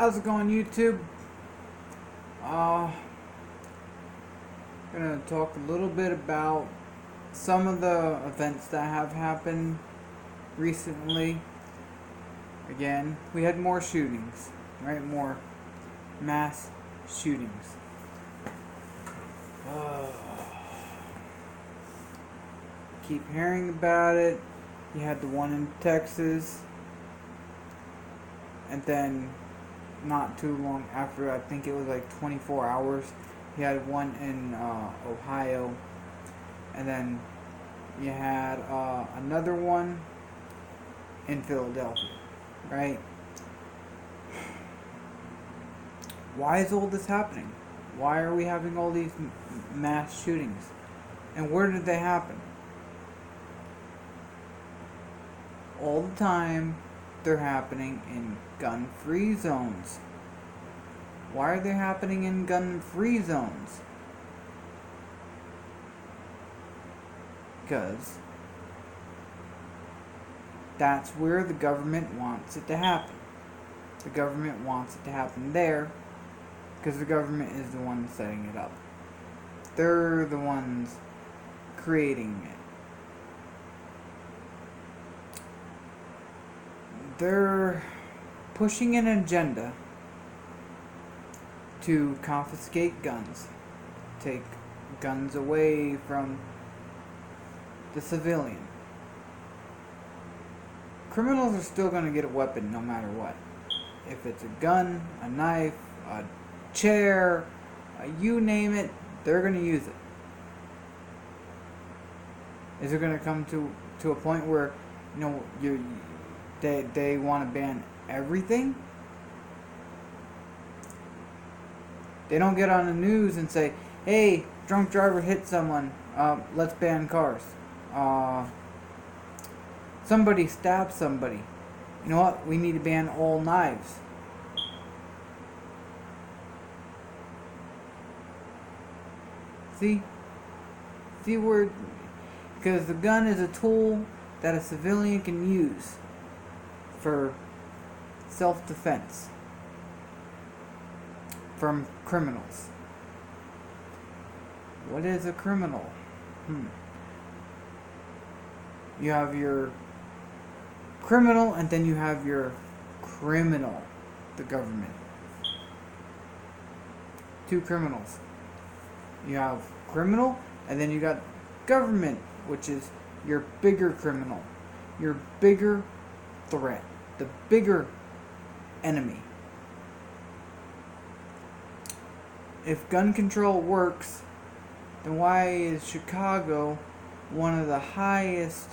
How's it going, YouTube? Gonna talk a little bit about some of the events that have happened recently. Again, we had more shootings, right? More mass shootings. Keep hearing about it. You had the one in Texas, and then not too long after, I think it was like 24 hours, you had one in Ohio, and then you had another one in Philadelphia, right? Why is all this happening? Why are we having all these mass shootings? And where did they happen? All the time they're happening in gun-free zones. Why are they happening in gun-free zones? Because that's where the government wants it to happen. The government wants it to happen there because the government is the one setting it up. They're the ones creating it. They're pushing an agenda to confiscate guns, take guns away from the civilian. Criminals are still going to get a weapon no matter what. If it's a gun, a knife, a chair, you name it, they're going to use it. Is it going to come to a point where, they want to ban everything? They don't get on the news and say, hey, drunk driver hit someone, let's ban cars. Somebody stabbed somebody. You know what? We need to ban all knives. See where, because the gun is a tool that a civilian can use for self-defense from criminals. What is a criminal? You have your criminal, and then you have your criminal, the government. Two criminals. You have criminal, and then you got government, which is your bigger criminal, your bigger threat, the bigger enemy. If gun control works, then why is Chicago one of the highest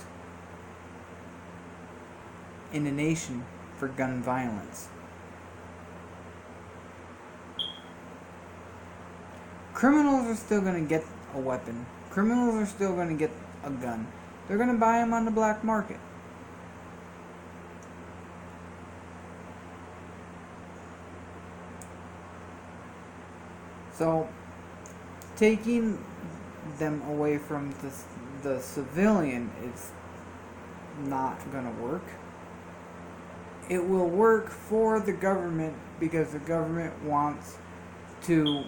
in the nation for gun violence? Criminals are still going to get a weapon. Criminals are still going to get a gun. They're going to buy them on the black market. So, taking them away from the civilian is not going to work. It will work for the government because the government wants to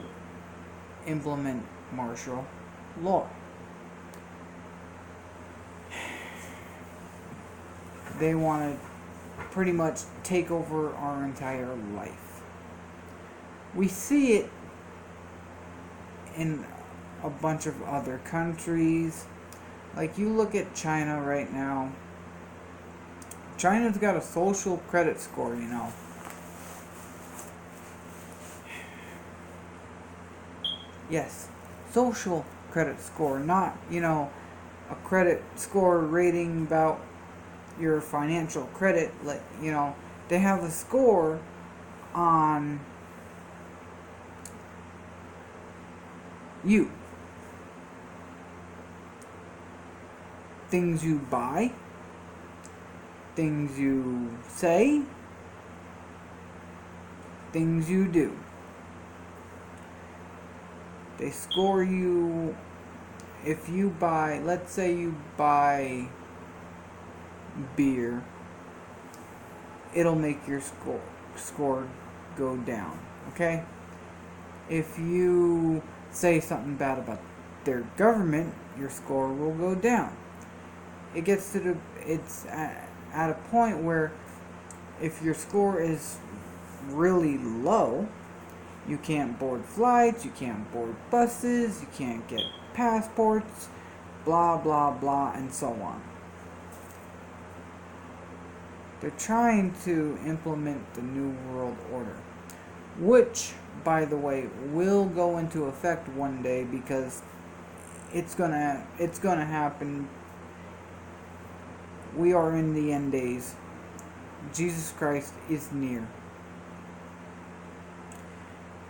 implement martial law. They want to pretty much take over our entire life. We see it in a bunch of other countries. Like, you look at China right now. China's got a social credit score, Yes, social credit score, not, a credit score rating about your financial credit. Like, they have a score on you. Things you buy, things you say, things you do. They score you if you buy, let's say you buy beer, it'll make your score go down. Okay? If you say something bad about their government, your score will go down. It gets to it's at a point where if your score is really low, you can't board flights, you can't board buses, you can't get passports, blah blah blah, and so on. They're trying to implement the New World Order, which, by the way, will go into effect one day because it's gonna happen. We are in the end days. Jesus Christ is near.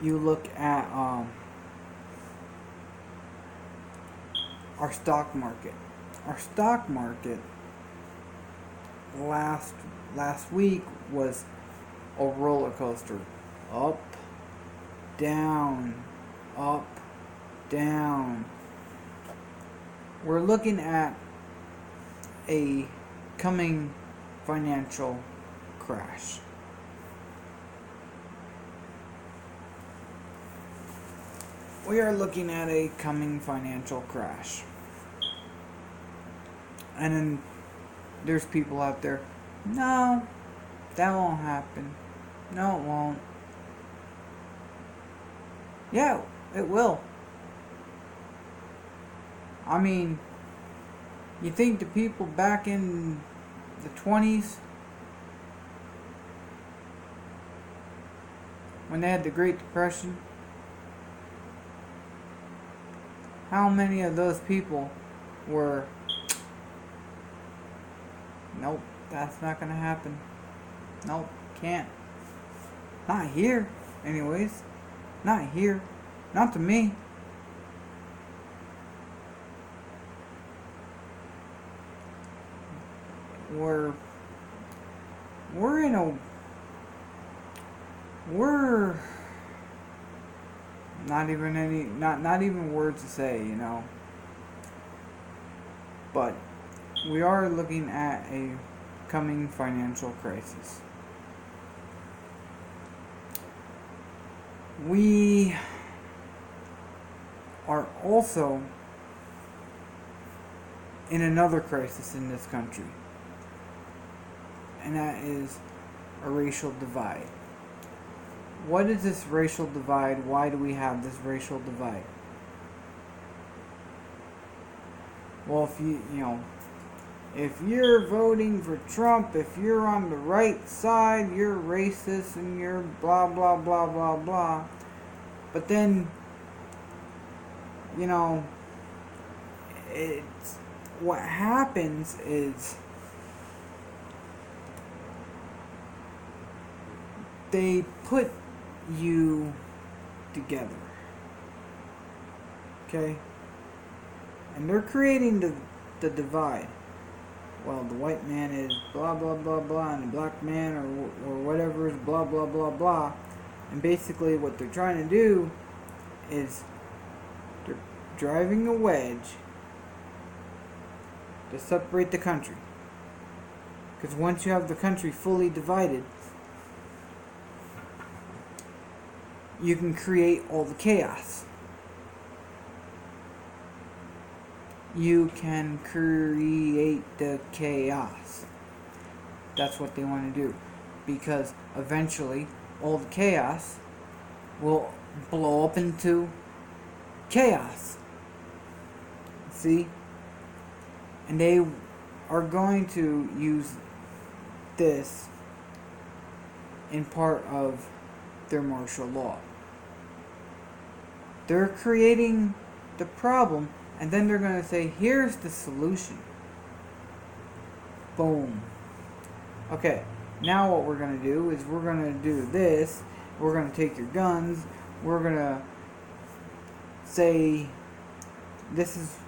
You look at our stock market. Our stock market last week was a roller coaster. Up, down, up, down. We're looking at a coming financial crash. We are looking at a coming financial crash. And then there's people out there, no, that won't happen. No, it won't. Yeah, it will. I mean, you think the people back in the 20s, when they had the Great Depression, how many of those people were, nope, that's not gonna happen. Nope, can't. Not here, anyways. Not here. Not to me. We're not even words to say, you know. But we are looking at a coming financial crisis. We are also in another crisis in this country, and that is a racial divide. What is this racial divide? Why do we have this racial divide? Well, if you're voting for Trump, if you're on the right side, you're racist and you're blah blah blah blah blah. But then, it's what happens is they put you together. Okay? And they're creating the divide. Well, the white man is blah blah blah blah, and the black man or whatever is blah blah blah blah. And basically what they're trying to do is they're driving a wedge to separate the country. Because once you have the country fully divided, you can create all the chaos. You can create the chaos. That's what they want to do. Because eventually, all the chaos will blow up into chaos. See? And they are going to use this in part of their martial law. They're creating the problem, and then they're going to say, here's the solution. Boom. Okay, now what we're going to do is we're going to do this. We're going to take your guns. We're going to say, this is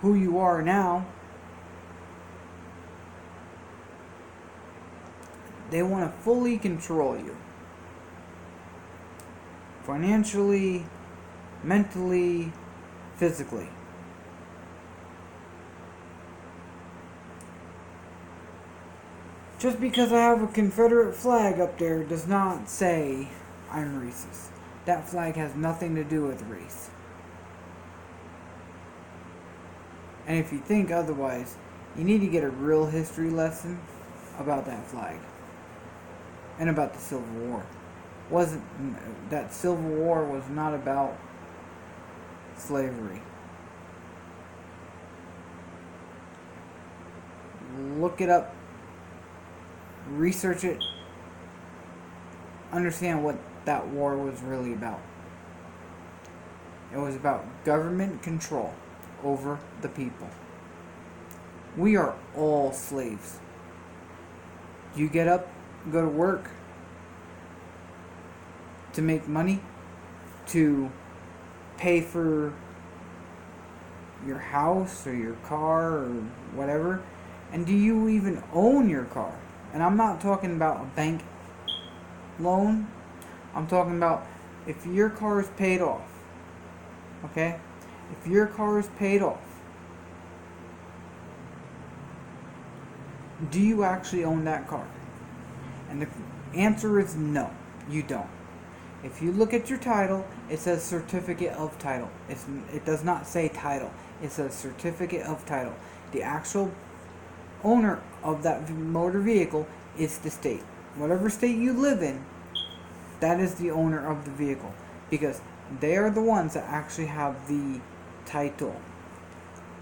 who you are now. They want to fully control you. Financially, mentally, physically. Just because I have a Confederate flag up there does not say I'm racist. That flag has nothing to do with race. And if you think otherwise, you need to get a real history lesson about that flag and about the Civil War. Wasn't that Civil War was not about slavery. Look it up, research it, understand what that war was really about. It was about government control over the people. We are all slaves. You get up, go to work to make money, to pay for your house or your car or whatever. And do you even own your car? And I'm not talking about a bank loan. I'm talking about if your car is paid off. Okay? If your car is paid off, do you actually own that car? And the answer is no, you don't. If you look at your title, it says certificate of title. It does not say title. It says certificate of title. The actual owner of that motor vehicle is the state. Whatever state you live in, that is the owner of the vehicle. Because they are the ones that actually have the title.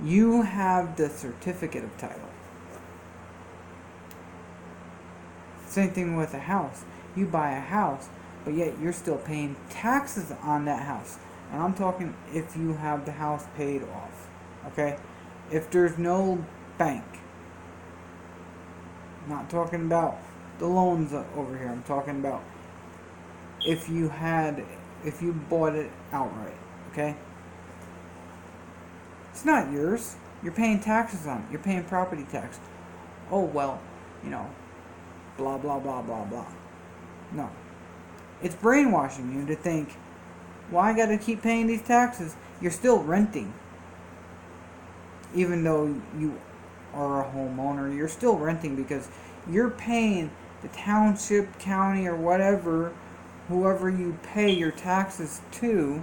You have the certificate of title. Same thing with a house. You buy a house, but yet you're still paying taxes on that house. And I'm talking if you have the house paid off. Okay? If there's no bank. I'm not talking about the loans over here. I'm talking about if you bought it outright. Okay? It's not yours. You're paying taxes on it. You're paying property tax. Oh, well, blah, blah, blah, blah, blah. No. It's brainwashing you to think, well, I got to keep paying these taxes. You're still renting. Even though you are a homeowner, you're still renting because you're paying the township, county, or whatever, whoever you pay your taxes to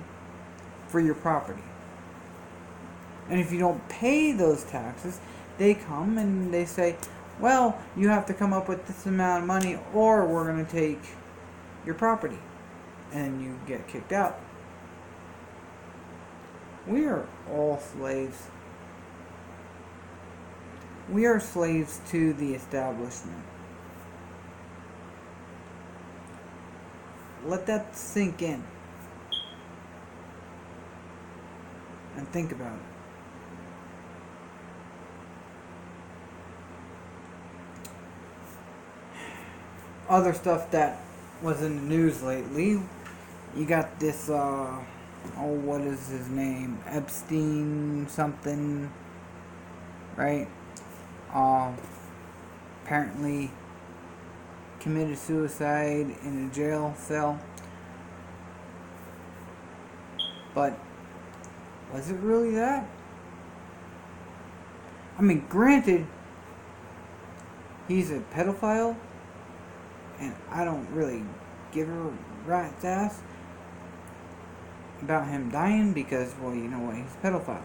for your property. And if you don't pay those taxes, they come and they say, well, you have to come up with this amount of money or we're going to take your property. And you get kicked out. We are all slaves. We are slaves to the establishment. Let that sink in. And think about it. Other stuff that was in the news lately, you got this, what is his name? Epstein something, right? Apparently committed suicide in a jail cell. But was it really that? I mean, granted, he's a pedophile, and I don't really give a rat's ass about him dying because, well, you know what, he's a pedophile.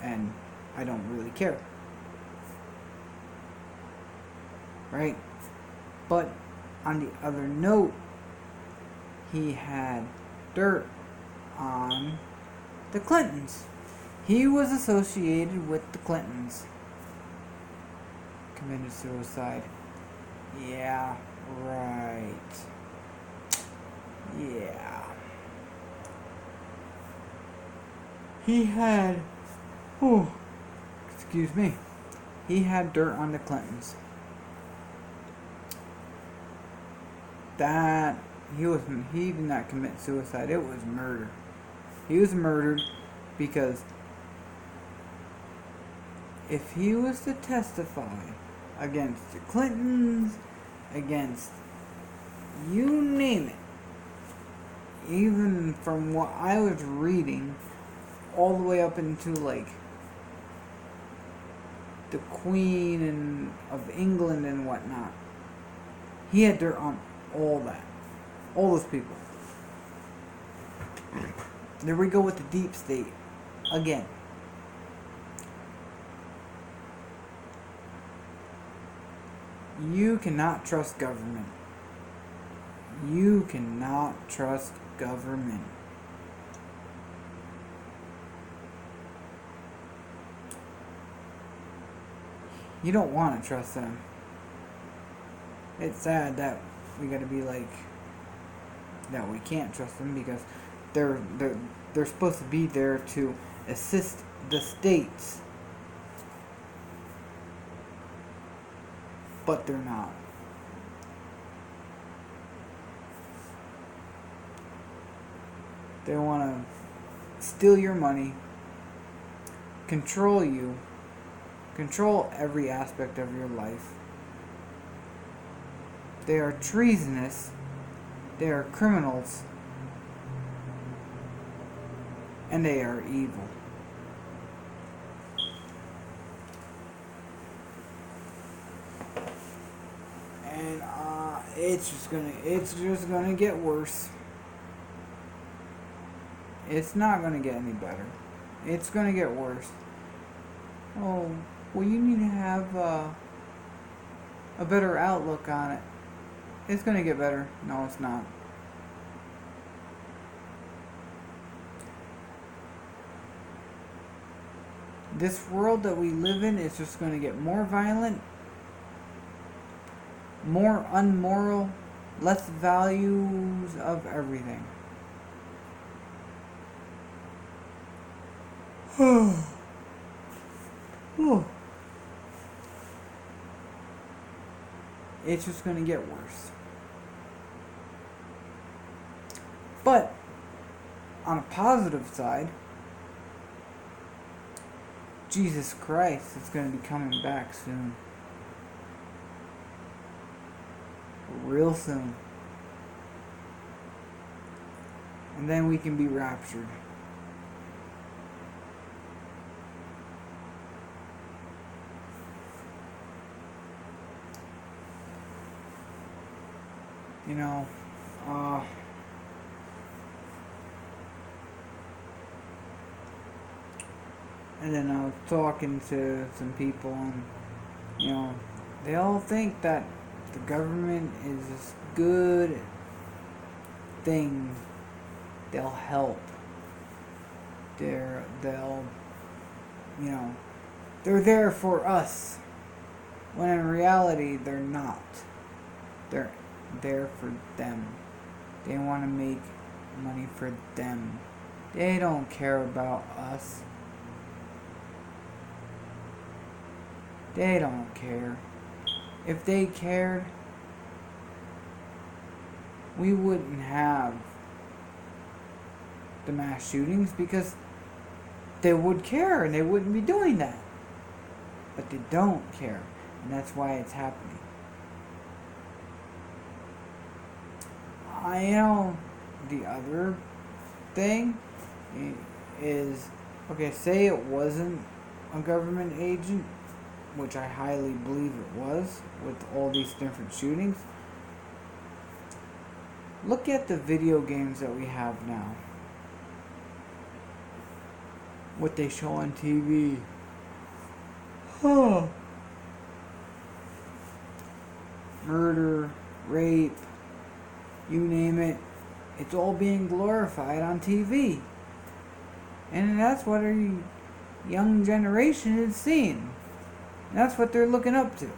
And I don't really care. Right? But on the other note, he had dirt on the Clintons. He was associated with the Clintons. Committed suicide. Yeah, right. Yeah. He had, excuse me. He had dirt on the Clintons. That, he did not commit suicide. It was murder. He was murdered because if he was to testify against the Clintons, against you name it, even from what I was reading, all the way up into like the Queen and of England and whatnot. He had dirt on all that. All those people. There we go with the deep state. Again. You cannot trust government. You cannot trust government. You don't want to trust them. It's sad that we gotta be like that. We can't trust them because they're supposed to be there to assist the states, but they're not. They want to steal your money, control you, control every aspect of your life. They are treasonous. They are criminals. And they are evil. And it's just gonna get worse. It's not gonna get any better. It's gonna get worse. Oh, well, you need to have a better outlook on it. It's gonna get better. No, it's not. This world that we live in is just gonna get more violent, more unmoral, less values of everything. It's just going to get worse. But on a positive side, Jesus Christ is going to be coming back soon. Real soon. And then we can be raptured. You know, and then I was talking to some people, and, you know, they all think that the government is this good thing. They'll help. They'll, you know, they're there for us. When in reality, they're not. They're there for them. They want to make money for them. They don't care about us. They don't care. If they cared, we wouldn't have the mass shootings, because they would care and they wouldn't be doing that. But they don't care, and that's why it's happening. You know, the other thing is, okay, say it wasn't a government agent, which I highly believe it was, with all these different shootings. Look at the video games that we have now. What they show on TV. Murder, rape, you name it, it's all being glorified on TV. And that's what our young generation is seeing. And that's what they're looking up to.